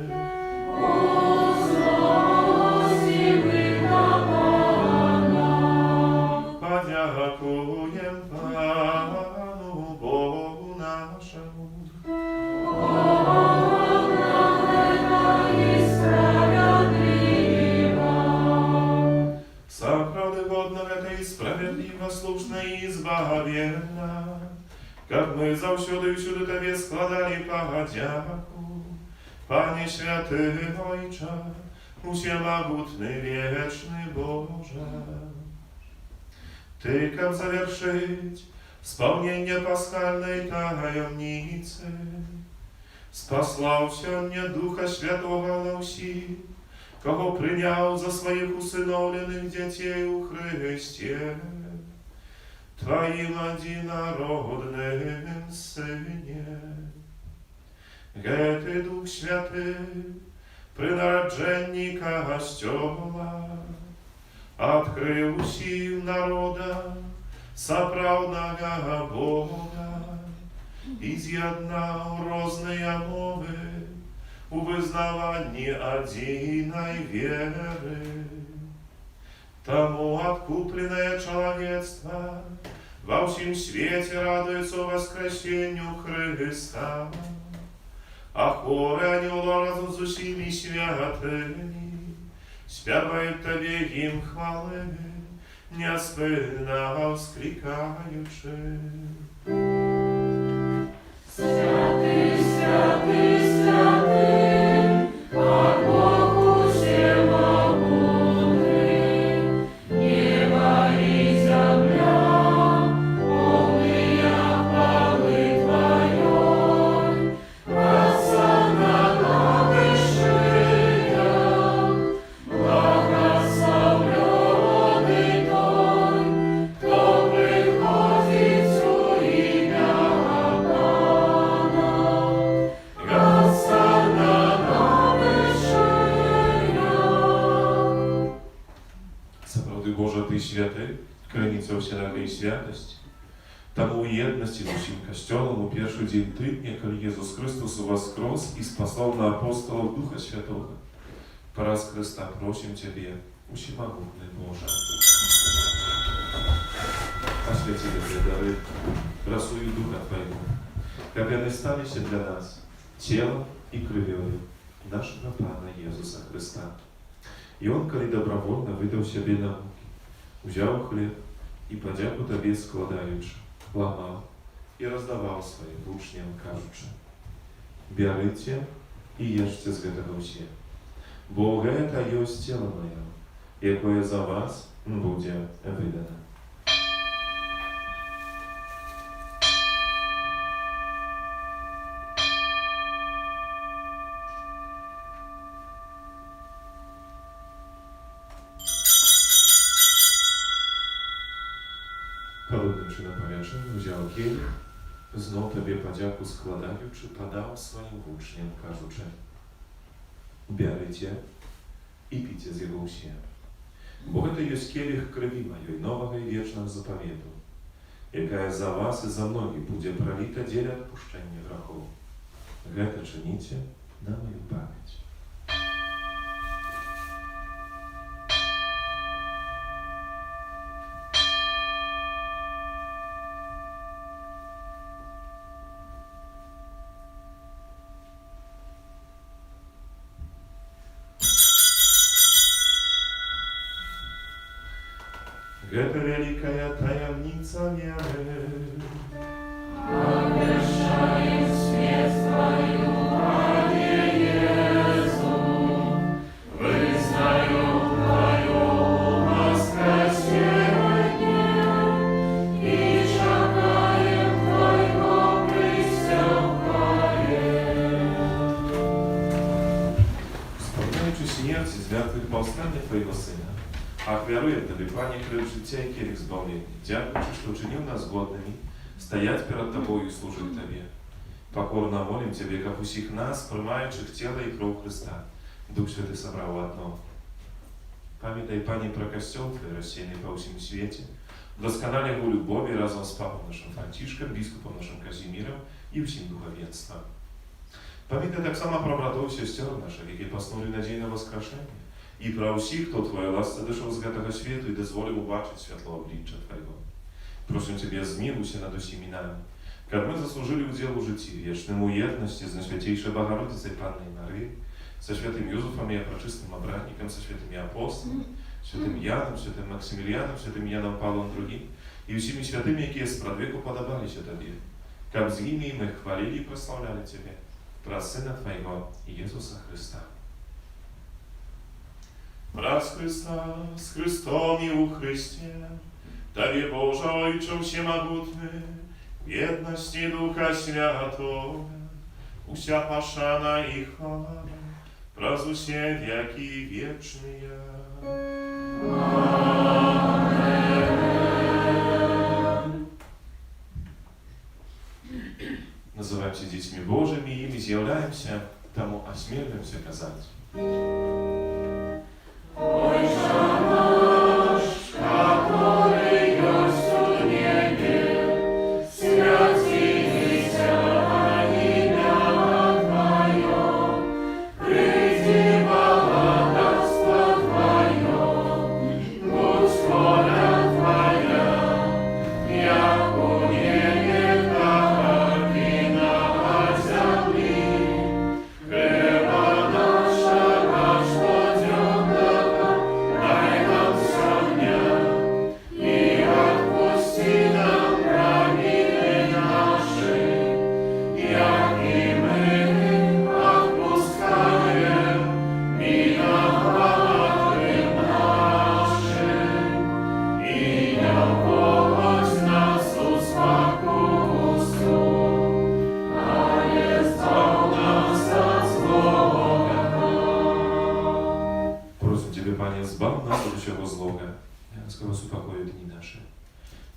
Подякуєм Пану Богу нашому. Сохрани годно это и справедливо, слушно и избавенно, как мы завсюду и всюду Тебе складали подяку. Panie święty Ojcze, всемогутный wieczny Boże, Ty, как завершить исполнение пасхальной таемницы, спаслал сегодня Духа Святого на усі, кого принял за своих усыновленных детей у Христе, Твоим одинородным Сыне. Гети Дух Святий, при народженні Костьола, открив усім народам соправдного Бога і з'єднав розные мови у визнаванні одиной веры. Тому откупленное человечество во всем свете радуется воскресению Христа, а хоры ангелов разом с усими святыми спявают Тебе им хвалы, неоспильно вскрикаючи. Святый, святый, святый, Бог Богу всемогутный, небо и земля, полные хвалы Твоей, воссоздана высшая, благословленный Той, кто приходит в имя Zaprawdę Boże, Ty święty, krynicą wszelkiej świętości, тому jedności z усім Kościołem u pierwszy dzień tygodnia, kiedy Jezus Chrystus воскрес i spasał na apostołów Ducha Świętego. Po raz Chrysta prosim Ciebie, всемогутный Boże. Oświęci te dary, krasuj Ducha Twojego, jak one stali się dla nas ciałem i krwią naszego Pana Jezusa Chrysta. I On, kiedy dobrowolnie wydał siebie na muki, wziął chleb i podzięku Tobie składając, łamał i rozdawał swoim uczniom, każąc: Bierzcie i jedzcie z tego się, bo to jest ciało moje, jakie za was będzie wydane. Podobnym na powierzchni wziął kielich, znów Tobie podzięku składając, podał swoim uczniom, każąc: Bierzcie i picie z jego się, bo to jest kielich krwi mojej, nowego i wiecznego zapowiedu, jaka za was i za mnogich będzie prolita dla odpuszczenia grzechów. To czynicie na moją pamięć. Это великая таямница веры. Обещаем смерть Твою, Пане Иису, вызнаем Твое воскресение и шагаем Твоего присягания. śmierci, zmartwychwstania Twojego Syna. Ach, wiaruję w Tobie, Panie, chleb życia i kielich zbawienia. Dziękuję Ci, że uczynił nas godnymi, стоять перед Тобою и служить Тебе. Покорно молим Тебе, как усих нас, промающих тело и кровь Христа, Дух Святый собрал в одно. Pamiętaj, Panie, про Костел Твой, рассеянный по всему свете, doskonale w любови razem z Papą naszym Franciszkiem, biskupem naszym Kazimierem i всім духовенством. Pamiętaj tak samo про братов и сестер наших, які поснули надію на воскрешення, і про всіх, хто Твоя ласка дійшов з этого світу і дозволив убачити світло обличчя Твоего. Proszę Ciebie, zmiłuj się nad усіми нами, как мы заслужили удел у житті вічному єдності з Найсвятейшей Богородицей Панной Марии, со святым Юзефом и Пречистым Обратником, со святыми апостолами, святым Яном, святым Максимилианом, святым Яном Павлом II и всеми святыми, які спрадвеку подобалися Тебе, как з ними мы хвалили и прославляли Тебе, про Сына Твоего Иисуса Христа. Wraz Chrysta, z Chrystom i u Chryście, Tobie Boże Ojcze Всемогутny, w jedności Ducha Świętego, usia paszana i chwała, prazu się wieki wieczny. Называем się dziećmi Bożymi i my zjawляем się temu, ośmielnym się kazać.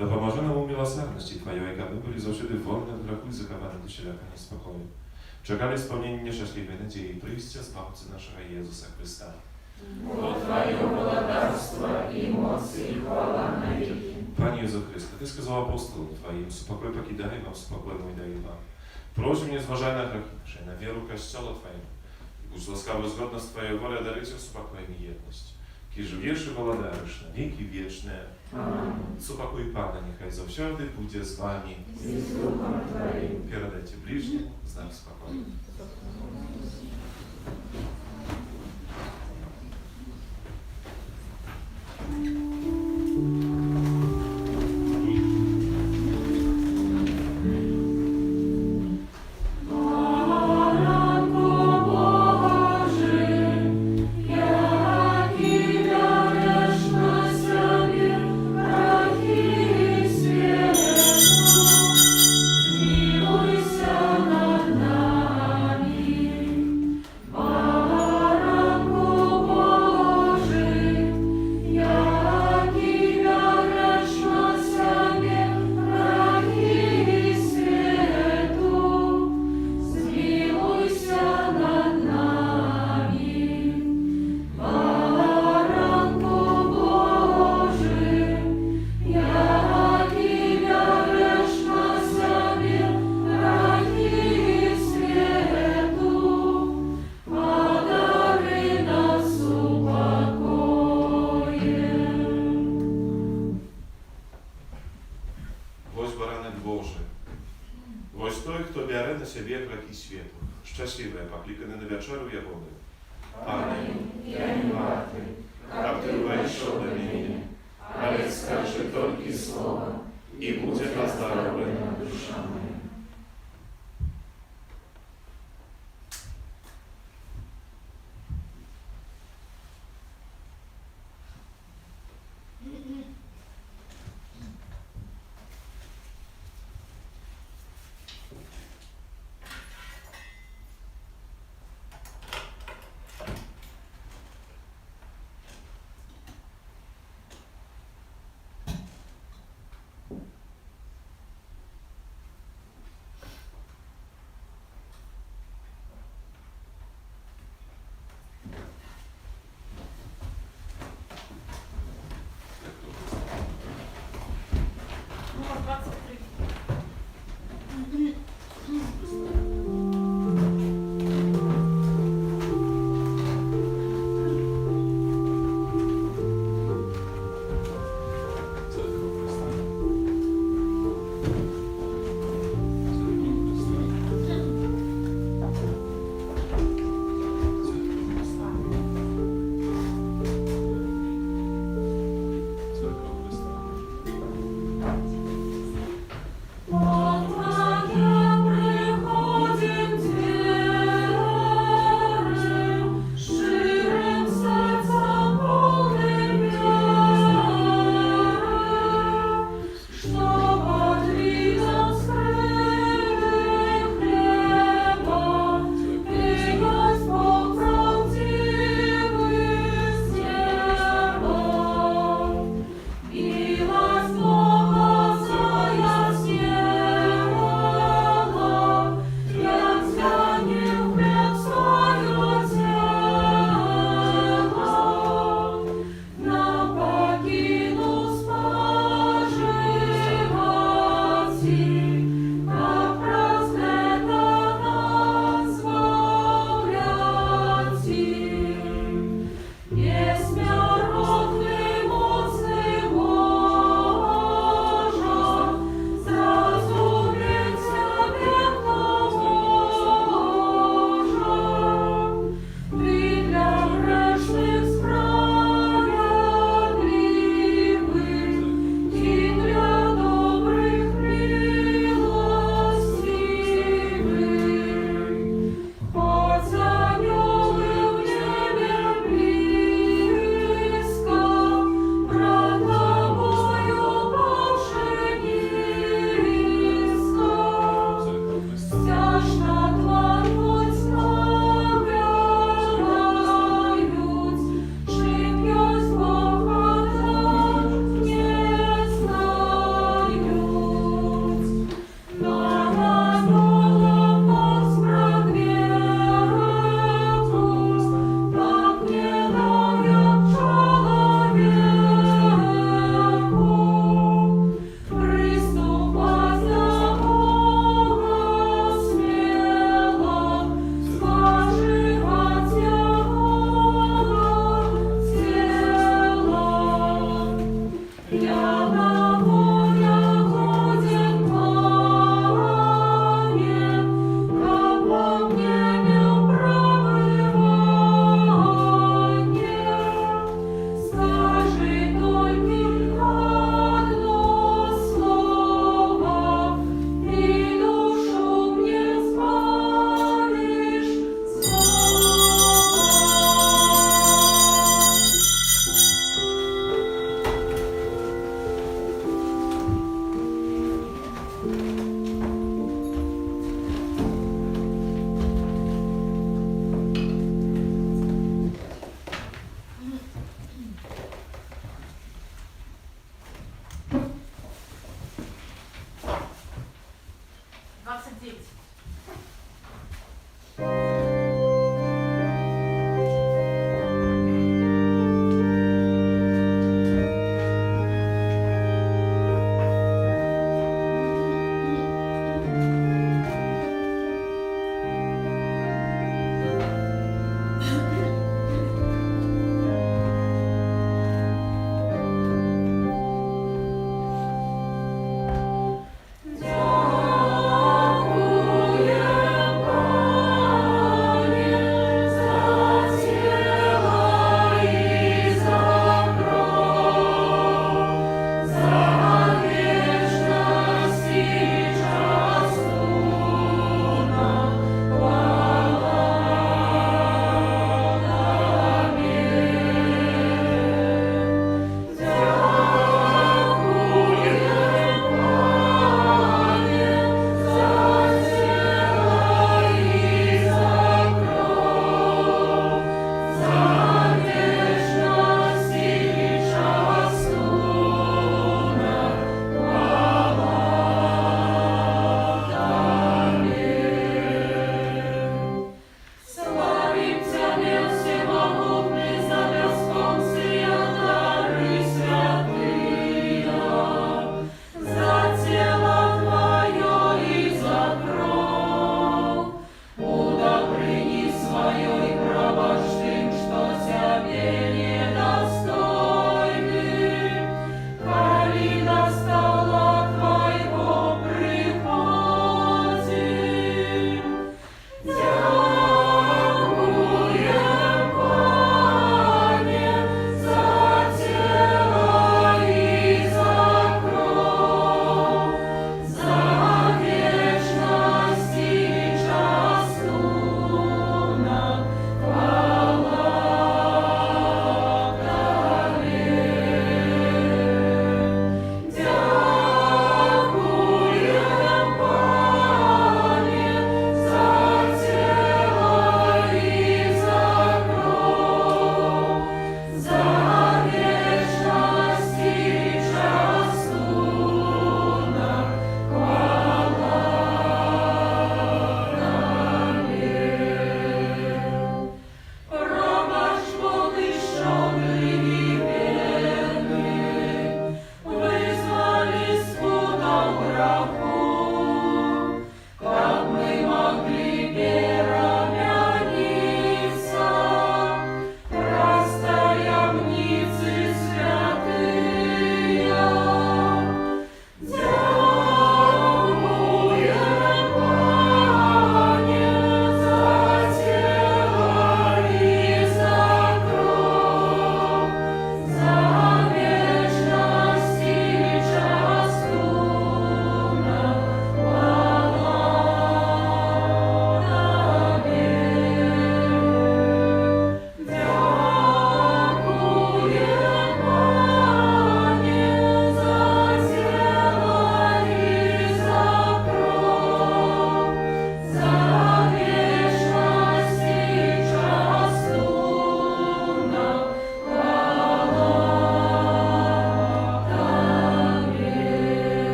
Да поможи нам у милосердности Твоей, как мы были завжди wolni od braku i zakawani do wszelaka niespokoju. Czekali spełnieni nieszczęśliwej nadziei przyjścia Zbawcy naszego Jezusa Chrysta. Bo Twoje władawstwo i moc i chwała na wieki. Panie Jezu Chryste, Ty сказал апостолам Твоим, спокой покидай вам, спокой мой даю вам. Просим, не зважай на грехи наши, на веру Kościoła Twojego. Будь ласкаwy, згодно з Твоєю волею, даруйте спокой и єдність. Ки живеш і володариш на віки вічні. Amen. Спокой Пана, нехай завсёды буде з вами. I z Duchem Twoim. Передайте ближним знак спокою. Szczęśliwe, poklикane na wieczoru jagody. Panie, ja nie warty, jak Ty wejszł do mnie, ale skaże tylko słowa i będzie pozdrowiona dusza moja.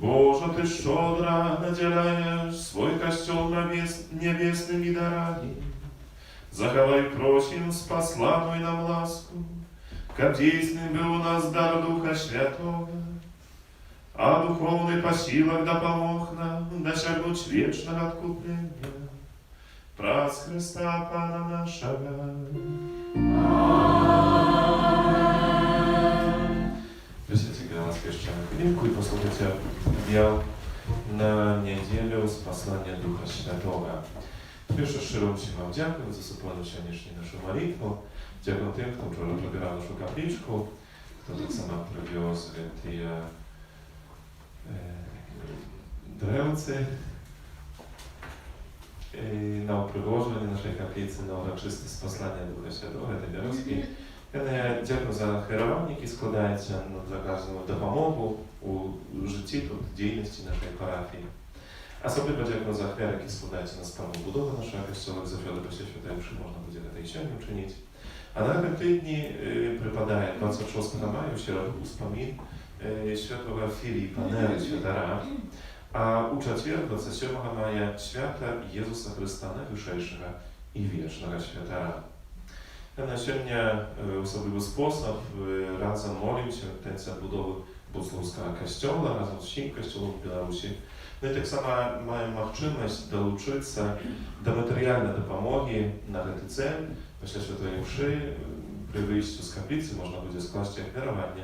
Boże, Ty szczodra nadzielajesz swój Kościół niebiesnymi darami. Zachowaj, prosim, спаслану нам ласку, как действенный был у нас дар Духа Святого, а духовный по силах да помог нам досягнуть вечного откупления. Праз Христа Пана нашего. Присядьте, когда вас крещаем хвилинку и послушайте объяв на неделю с послания Духа Святого. Pierwsze szczerą się Wam dziękuję za wspólną dzisiejszą naszą modlitwę. Dziękuję tym, kto wczoraj przebierał naszą kapliczkę, kto tak samo przywiózł te drewce na przyłożenie naszej kaplicy na uroczyste sposlanie Ducha Świętego, te wioski. Dziękuję za hierowniki, składające dla każdego dopomogу u życiu, działalności naszej parafii. Особливо дякую за ахвяри, які складаються на справу будови нашого костьола, за що до Святої Мши можна буде та й сьогодні вчинити. А на этом тижні припадає 26 мая, в середу, успомін świętego Filipa Nery, świętara, a u четвер, 27 maja, święta Jezusa Chrysta Najwyższego i Wiecznego Świętara. Na сегодня w особливий спосіб разом молимося на budowy Bucławskiego Kościoła, razem z всім Kościołem w Białorusi. No i tak samo mają możliwość dołączyć do materialnej dopomogi na ten cel. Myślę, że Świętej Mszy przy wyjściu z kaplicy można będzie składać ofiarowanie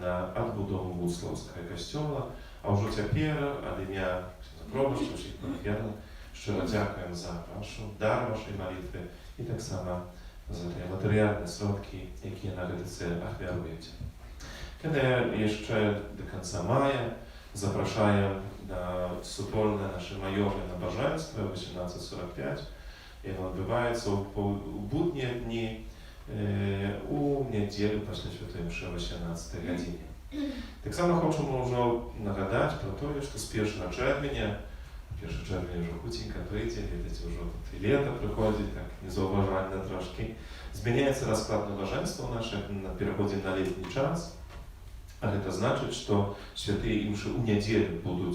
na odbudowę Bucławskiego Kościoła. A już teraz, od imienia księdza proboszcza, wszystkich parafian, szczerze dziękuję za dar waszej modlitwy i tak samo za te materialne środki, jakie na ten cel ofiarujecie. Kiedy jeszcze do końca maja zapraszają na wspólne nasze majowe nabożeństwo 18:45. Ono odbywa się w budnie dni u niedzielę после Świętej Mszy o 18 godzinie. Tak samo chcę może nagadać pro to, że z 1 czerwca, 1 czerwca już chucinka wyjdzie, wiecie, już lata przychodzi, tak niezauważalne troszkę. Zmienia się rozkład nabożeństwa nasze, przechodzi na letni czas. Ale to znaczy, że Świętej Mszy u niedzielę będą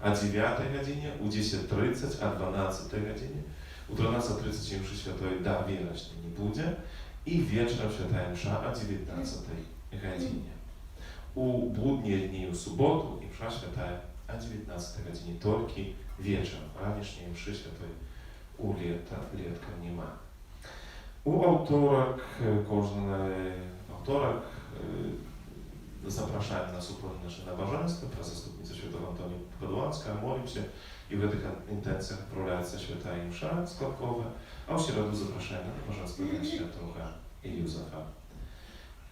o 9 godzinie, u 10:30, o 12 godzinie. U 12:30 Mszy Świętej da wyraźnie nie będzie i wieczorem Święta Msza o 19 godzinie. U budnie dni, u sobotu i Msza Święta o 19 godzinie, tylko wieczorem, a wiecznie Mszy Świętej u letka nie ma. U autorek, zapraszałem na wspólne nasze nabożeństwo, przez zastępnicę świętego Antonii Podłacka, modlim się i w tych intencjach proleacja Święta i Msza składkowe, a w środę zapraszałem na nabożeństwo dla Świętego i Józefa.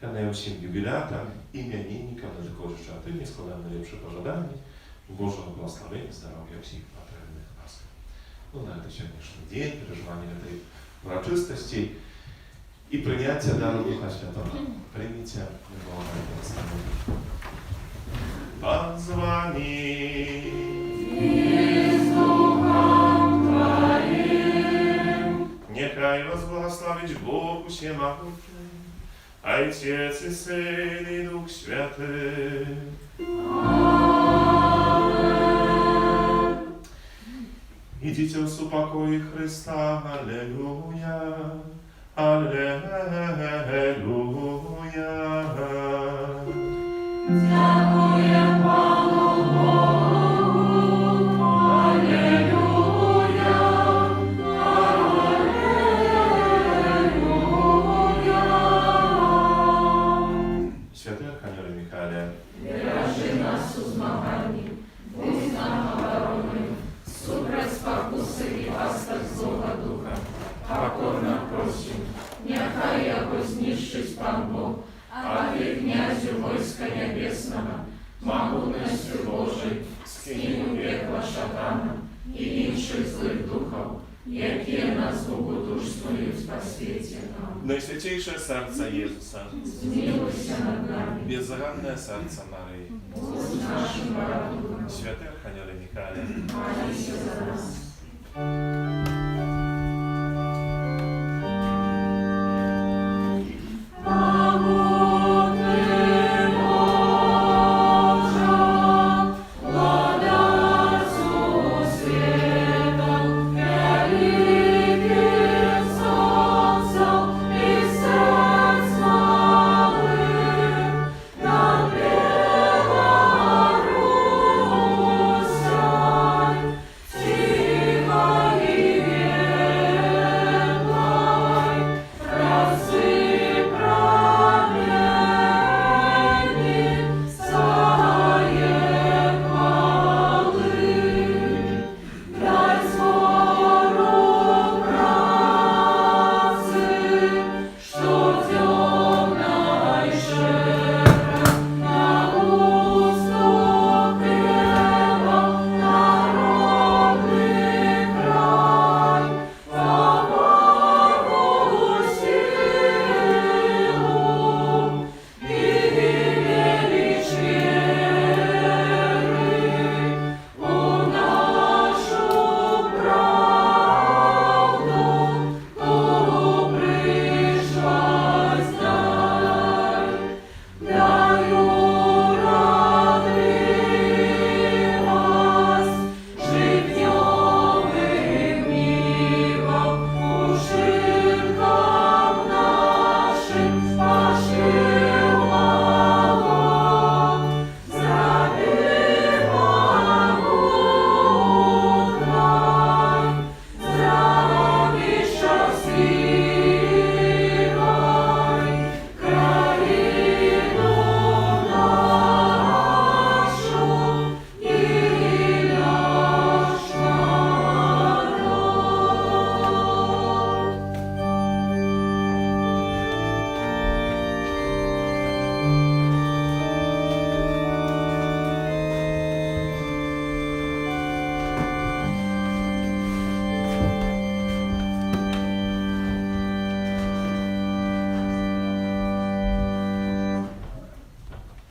Ja najlepszym jubilatem, imiennikom, na tylko życzę, a Ty składam najlepsze pożądania, Bożego błogosławienia, zdrowia i materialnych łask. No na ten dzisiejszy dzień, przeżywanie tej uroczystości i przyjęcie daru Ducha Świętego. Przyjmijcie błogosławienie. Pan z Wami. I z Duchem Twoim. Niechaj was błogosławić Bóg Wszechmogący, Ojciec i Syn i Duch Święty. Amen. Idźcie w pokoju Chrysta. Alleluja. Alleluja. Dziękuję Panu Bogu. Alleluja. Alleluja. Święty Archanioł Michale, Wierzy nas u zmagani, budź nam obronny, suprać pokusy i łaskę złego ducha. Покорно просим, нехай его знищить Пан Бог, а Ты, князю войска небесного, могутностью Божией, скинь у пекла шатана и інших злых духов, які нас богодушствують по світі нам. Najświętniejsze serce Jezusa, Змилуйся над нами, bezranne serce Maryi, будь нашим радугом, Święty Archanioł Michale, молися за нас.